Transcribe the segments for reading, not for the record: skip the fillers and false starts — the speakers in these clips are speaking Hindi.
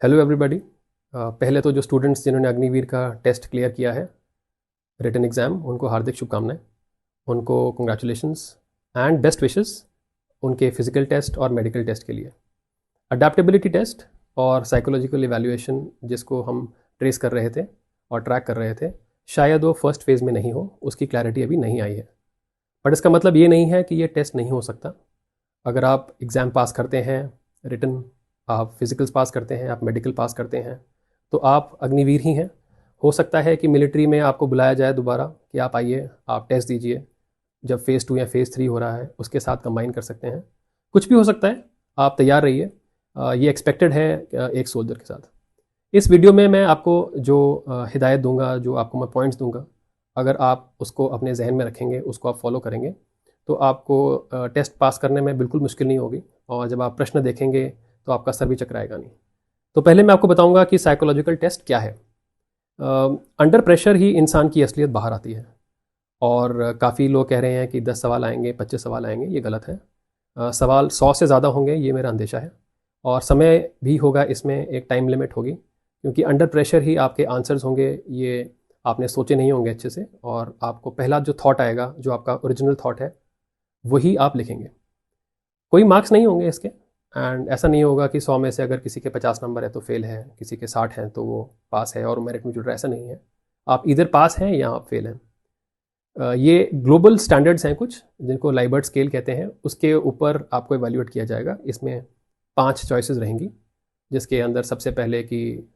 Hello everybody. पहले तो जो स्टूडेंट्स जिन्होंने अग्निवीर का टेस्ट क्लियर किया है, रिटन एग्ज़ाम, उनको हार्दिक शुभकामनाएं, उनको कंग्रेचुलेशंस एंड बेस्ट विशेस उनके फिजिकल टेस्ट और मेडिकल टेस्ट के लिए। अडेप्टेबिलिटी टेस्ट और साइकोलॉजिकल इवैल्यूएशन जिसको हम ट्रेस कर रहे थे और ट्रैक कर रहे थे, शायद वो फर्स्ट फेज़ में नहीं हो, उसकी क्लैरिटी अभी नहीं आई है। बट इसका मतलब ये नहीं है कि ये टेस्ट नहीं हो सकता। अगर आप एग्ज़ाम पास करते हैं, रिटन आप फिज़िकल्स पास करते हैं, आप मेडिकल पास करते हैं, तो आप अग्निवीर ही हैं। हो सकता है कि मिलिट्री में आपको बुलाया जाए दोबारा कि आप आइए, आप टेस्ट दीजिए, जब फेज़ 2 या फेज़ 3 हो रहा है उसके साथ कंबाइन कर सकते हैं। कुछ भी हो सकता है, आप तैयार रहिए। ये एक्सपेक्टेड है एक सोल्जर के साथ। इस वीडियो में मैं आपको जो हिदायत दूंगा, जो आपको मैं पॉइंट्स दूंगा, अगर आप उसको अपने जहन में रखेंगे, उसको आप फॉलो करेंगे, तो आपको टेस्ट पास करने में बिल्कुल मुश्किल नहीं होगी। और जब आप प्रश्न देखेंगे तो आपका सर भी चकराएगा नहीं। तो पहले मैं आपको बताऊंगा कि साइकोलॉजिकल टेस्ट क्या है। अंडर प्रेशर ही इंसान की असलियत बाहर आती है। और काफ़ी लोग कह रहे हैं कि 10 सवाल आएंगे, 25 सवाल आएंगे, ये गलत है। सवाल 100 से ज़्यादा होंगे, ये मेरा अंदेशा है। और समय भी होगा, इसमें एक टाइम लिमिट होगी, क्योंकि अंडर प्रेशर ही आपके आंसर्स होंगे। ये आपने सोचे नहीं होंगे अच्छे से, और आपको पहला जो थॉट आएगा, जो आपका ओरिजिनल थॉट है, वही आप लिखेंगे। कोई मार्क्स नहीं होंगे इसके। एंड ऐसा नहीं होगा कि 100 में से अगर किसी के 50 नंबर है तो फेल है, किसी के 60 हैं तो वो पास है और मेरिट में जुड़ रहा है। ऐसा नहीं है। आप इधर पास हैं या आप फेल हैं। ये ग्लोबल स्टैंडर्ड्स हैं कुछ, जिनको लाइबर्ट स्केल कहते हैं। उसके ऊपर आपको इवैल्यूएट किया जाएगा। इसमें 5 चॉइसेस रहेंगी, जिसके अंदर सबसे पहले कि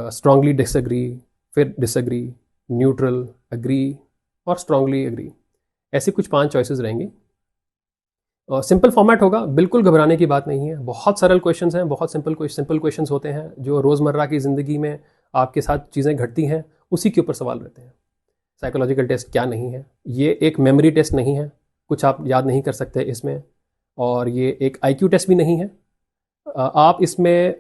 स्ट्रांगली डिसएग्री, फिर डिसएग्री, न्यूट्रल, एग्री और स्ट्रांगली एग्री। ऐसी कुछ 5 चॉइसेस रहेंगी। सिंपल फॉर्मेट होगा, बिल्कुल घबराने की बात नहीं है। बहुत सरल क्वेश्चंस हैं, बहुत सिंपल क्वेश्चंस होते हैं, जो रोज़मर्रा की ज़िंदगी में आपके साथ चीज़ें घटती हैं, उसी के ऊपर सवाल रहते हैं। साइकोलॉजिकल टेस्ट क्या नहीं है, ये एक मेमोरी टेस्ट नहीं है, कुछ आप याद नहीं कर सकते इसमें। और ये एक आईक्यू टेस्ट भी नहीं है। आप इसमें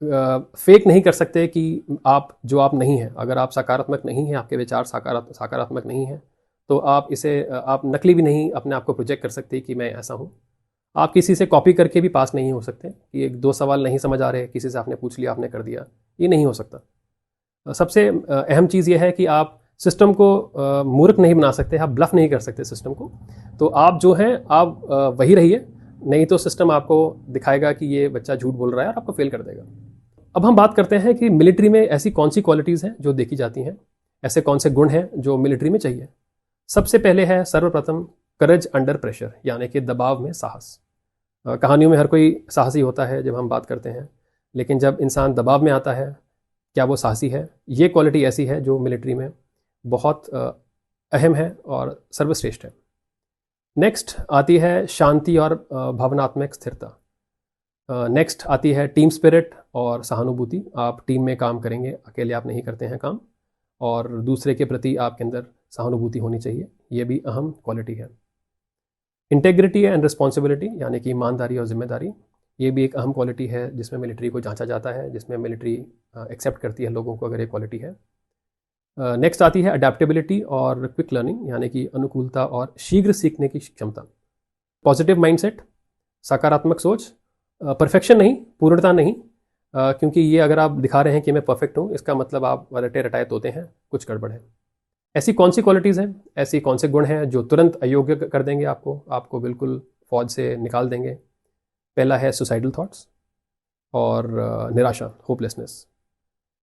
फेक नहीं कर सकते कि आप जो आप नहीं हैं। अगर आप सकारात्मक नहीं हैं, आपके विचार सकारात्मक नहीं हैं, तो आप इसे आप नकली भी नहीं अपने आप को प्रोजेक्ट कर सकते कि मैं ऐसा हूँ। आप किसी से कॉपी करके भी पास नहीं हो सकते कि 1-2 सवाल नहीं समझ आ रहे, किसी से आपने पूछ लिया, आपने कर दिया, ये नहीं हो सकता। सबसे अहम चीज़ ये है कि आप सिस्टम को मूर्ख नहीं बना सकते, आप ब्लफ नहीं कर सकते सिस्टम को। तो आप जो हैं, आप वही रहिए, नहीं तो सिस्टम आपको दिखाएगा कि ये बच्चा झूठ बोल रहा है और आपको फेल कर देगा। अब हम बात करते हैं कि मिलिट्री में ऐसी कौन सी क्वालिटीज़ हैं जो देखी जाती हैं, ऐसे कौन से गुण हैं जो मिलिट्री में चाहिए। सबसे पहले है सर्वप्रथम करेज अंडर प्रेशर, यानी कि दबाव में साहस। कहानियों में हर कोई साहसी होता है जब हम बात करते हैं, लेकिन जब इंसान दबाव में आता है, क्या वो साहसी है? ये क्वालिटी ऐसी है जो मिलिट्री में बहुत अहम है और सर्वश्रेष्ठ है। नेक्स्ट आती है शांति और भावनात्मक स्थिरता। नेक्स्ट आती है टीम स्पिरिट और सहानुभूति। आप टीम में काम करेंगे, अकेले आप नहीं करते हैं काम, और दूसरे के प्रति आपके अंदर सहानुभूति होनी चाहिए, ये भी अहम क्वालिटी है। इंटेग्रिटी एंड रिस्पॉन्सिबिलिटी, यानी कि ईमानदारी और जिम्मेदारी, ये भी एक अहम क्वालिटी है जिसमें मिलिट्री को जांचा जाता है, जिसमें मिलिट्री एक्सेप्ट करती है लोगों को अगर ये क्वालिटी है। नेक्स्ट आती है अडेप्टेबिलिटी और क्विक लर्निंग, यानी कि अनुकूलता और शीघ्र सीखने की क्षमता। पॉजिटिव माइंडसेट, सकारात्मक सोच, परफेक्शन नहीं, पूर्णता नहीं, क्योंकि ये अगर आप दिखा रहे हैं कि मैं परफेक्ट हूँ, इसका मतलब आप रटे रटाए तोते हैं, कुछ गड़बड़ है। ऐसी कौन सी क्वालिटीज़ हैं, ऐसी कौन से गुण हैं जो तुरंत अयोग्य कर देंगे आपको बिल्कुल फौज से निकाल देंगे। पहला है सुसाइडल थॉट्स और निराशा, होपलेसनेस।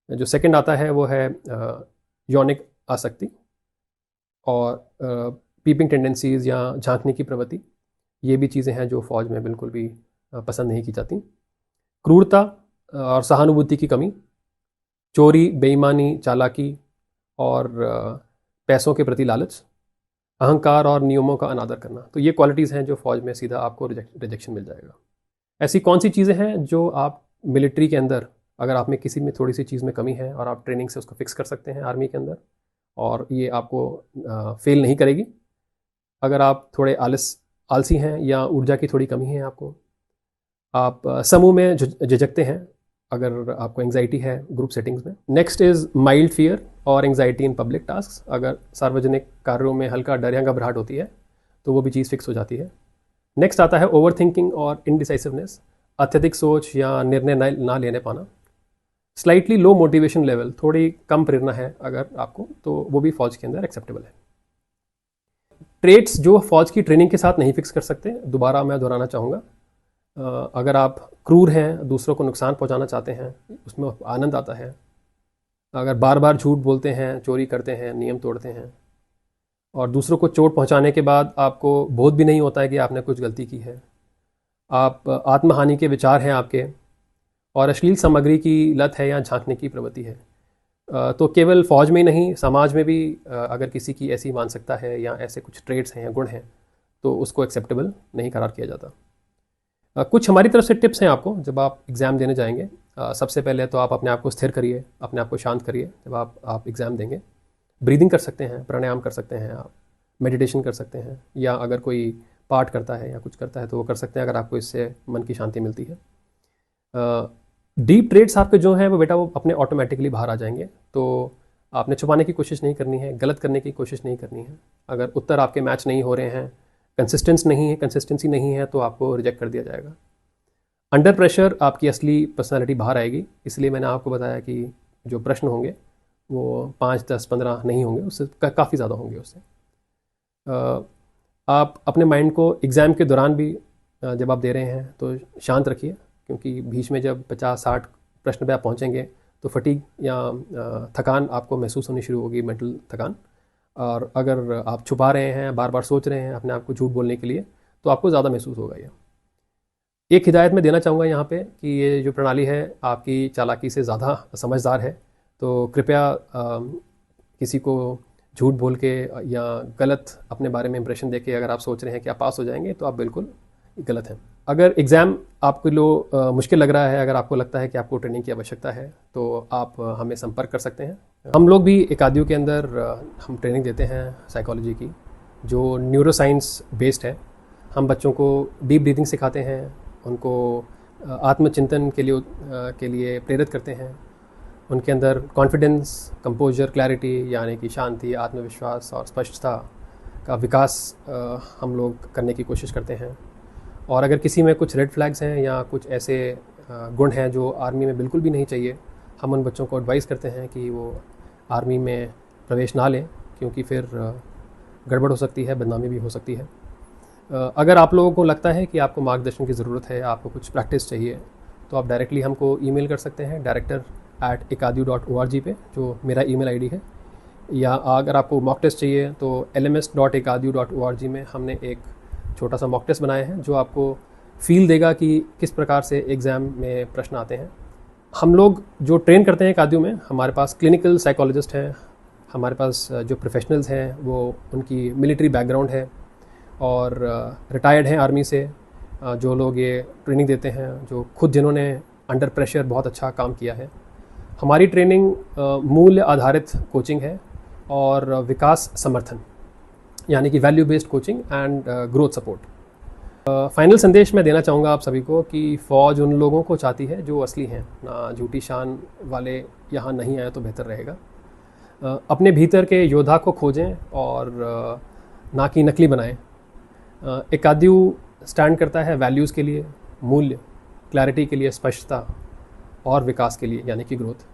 जो सेकंड आता है वो है यौनिक आसक्ति और पीपिंग टेंडेंसीज या झांकने की प्रवृत्ति। ये भी चीज़ें हैं जो फौज में बिल्कुल भी पसंद नहीं की जाती। क्रूरता और सहानुभूति की कमी, चोरी, बेईमानी, चालाकी और पैसों के प्रति लालच, अहंकार और नियमों का अनादर करना। तो ये क्वालिटीज़ हैं जो फौज में सीधा आपको रिजेक्शन मिल जाएगा। ऐसी कौन सी चीज़ें हैं जो आप मिलिट्री के अंदर, अगर आप में किसी में थोड़ी सी चीज़ में कमी है और आप ट्रेनिंग से उसको फिक्स कर सकते हैं आर्मी के अंदर, और ये आपको फेल नहीं करेगी। अगर आप थोड़े आलसी हैं या ऊर्जा की थोड़ी कमी है आपको, आप समूह में झिझकते हैं, अगर आपको एंग्जाइटी है ग्रुप सेटिंग्स में। नेक्स्ट इज़ माइल्ड फियर और एंग्जाइटी इन पब्लिक टास्क। अगर सार्वजनिक कार्यों में हल्का डर या घबराहट होती है तो वो भी चीज़ फिक्स हो जाती है। नेक्स्ट आता है ओवर थिंकिंग और इनडिसाइसिवनेस। अत्यधिक सोच या निर्णय ना लेने पाना, स्लाइटली लो मोटिवेशन लेवल, थोड़ी कम प्रेरणा है अगर आपको, तो वो भी फौज के अंदर एक्सेप्टेबल है। ट्रेट्स जो फौज की ट्रेनिंग के साथ नहीं फिक्स कर सकते, दोबारा मैं दोहराना चाहूँगा, अगर आप क्रूर हैं, दूसरों को नुकसान पहुंचाना चाहते हैं, उसमें आनंद आता है, अगर बार बार झूठ बोलते हैं, चोरी करते हैं, नियम तोड़ते हैं और दूसरों को चोट पहुंचाने के बाद आपको बोध भी नहीं होता है कि आपने कुछ गलती की है, आप आत्महानि के विचार हैं आपके, और अश्लील सामग्री की लत है या झांकने की प्रवृत्ति है, तो केवल फौज में ही नहीं, समाज में भी अगर किसी की ऐसी मानसिकता है या ऐसे कुछ ट्रेड्स हैं या गुण हैं, तो उसको एक्सेप्टेबल नहीं करार किया जाता। कुछ हमारी तरफ से टिप्स हैं आपको जब आप एग्ज़ाम देने जाएंगे। सबसे पहले तो आप अपने आप को स्थिर करिए, अपने आप को शांत करिए जब आप एग्ज़ाम देंगे। ब्रीदिंग कर सकते हैं, प्राणायाम कर सकते हैं, आप मेडिटेशन कर सकते हैं, या अगर कोई पाठ करता है या कुछ करता है तो वो कर सकते हैं अगर आपको इससे मन की शांति मिलती है। डीप ट्रेड्स आपके जो हैं वो बेटा वो अपने ऑटोमेटिकली बाहर आ जाएंगे, तो आपने छुपाने की कोशिश नहीं करनी है, गलत करने की कोशिश नहीं करनी है। अगर उत्तर आपके मैच नहीं हो रहे हैं, कंसिस्टेंसी नहीं है, तो आपको रिजेक्ट कर दिया जाएगा। अंडर प्रेशर आपकी असली पर्सनालिटी बाहर आएगी, इसलिए मैंने आपको बताया कि जो प्रश्न होंगे वो 5, 10, 15 नहीं होंगे, उससे काफ़ी ज़्यादा होंगे। उससे आप अपने माइंड को एग्ज़ाम के दौरान भी जब आप दे रहे हैं तो शांत रखिए, क्योंकि बीच में जब 50-60 प्रश्न पे आप पहुँचेंगे तो फटीग या थकान आपको महसूस होनी शुरू होगी, मेंटल थकान। और अगर आप छुपा रहे हैं, बार बार सोच रहे हैं अपने आप को झूठ बोलने के लिए, तो आपको ज़्यादा महसूस होगा। ये एक हिदायत मैं देना चाहूँगा यहाँ पे कि ये जो प्रणाली है आपकी चालाकी से ज़्यादा समझदार है, तो कृपया किसी को झूठ बोल के या गलत अपने बारे में इंप्रेशन दे के अगर आप सोच रहे हैं कि आप पास हो जाएंगे, तो आप बिल्कुल गलत हैं। अगर एग्ज़ाम आपको मुश्किल लग रहा है, अगर आपको लगता है कि आपको ट्रेनिंग की आवश्यकता है, तो आप हमें संपर्क कर सकते हैं। हम लोग भी एकादियो के अंदर हम ट्रेनिंग देते हैं साइकोलॉजी की, जो न्यूरो साइंस बेस्ड है। हम बच्चों को डीप ब्रीदिंग सिखाते हैं, उनको आत्मचिंतन के लिए प्रेरित करते हैं, उनके अंदर कॉन्फिडेंस, कंपोजर, क्लैरिटी यानी कि शांति, आत्मविश्वास और स्पष्टता का विकास हम लोग करने की कोशिश करते हैं। और अगर किसी में कुछ रेड फ्लैग्स हैं या कुछ ऐसे गुण हैं जो आर्मी में बिल्कुल भी नहीं चाहिए, हम उन बच्चों को एडवाइस करते हैं कि वो आर्मी में प्रवेश ना लें, क्योंकि फिर गड़बड़ हो सकती है, बदनामी भी हो सकती है। अगर आप लोगों को लगता है कि आपको मार्गदर्शन की ज़रूरत है, आपको कुछ प्रैक्टिस चाहिए, तो आप डायरेक्टली हमको ईमेल कर सकते हैं director@ekadu.org पे, जो मेरा ईमेल आईडी है। या अगर आपको मॉक टेस्ट चाहिए तो lms.ekadu.org में हमने एक छोटा सा मॉक टेस्ट बनाया है, जो आपको फील देगा कि किस प्रकार से एग्ज़ाम में प्रश्न आते हैं। हम लोग जो ट्रेन करते हैं एकादियो में, हमारे पास क्लिनिकल साइकोलॉजिस्ट हैं, हमारे पास जो प्रोफेशनल्स हैं वो उनकी मिलिट्री बैकग्राउंड है और रिटायर्ड हैं आर्मी से, जो लोग ये ट्रेनिंग देते हैं, जो खुद जिन्होंने अंडर प्रेशर बहुत अच्छा काम किया है। हमारी ट्रेनिंग मूल्य आधारित कोचिंग है और विकास समर्थन यानी कि value based coaching and growth support. Final संदेश मैं देना चाहूँगा आप सभी को कि फ़ौज उन लोगों को चाहती है जो असली हैं, ना झूठी शान वाले यहाँ नहीं आए तो बेहतर रहेगा। अपने भीतर के योद्धा को खोजें और ना कि नकली बनाएं। एकादियो स्टैंड करता है वैल्यूज़ के लिए, मूल्य, क्लैरिटी के लिए, स्पष्टता और विकास के लिए यानी कि ग्रोथ।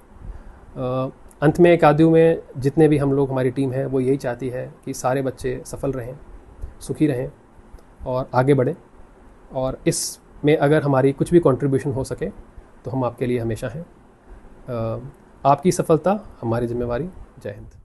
अंत में एकादियो में जितने भी हम लोग, हमारी टीम है, वो यही चाहती है कि सारे बच्चे सफल रहें, सुखी रहें और आगे बढ़ें। और इसमें अगर हमारी कुछ भी कंट्रीब्यूशन हो सके तो हम आपके लिए हमेशा हैं। आपकी सफलता हमारी जिम्मेवारी। जय हिंद।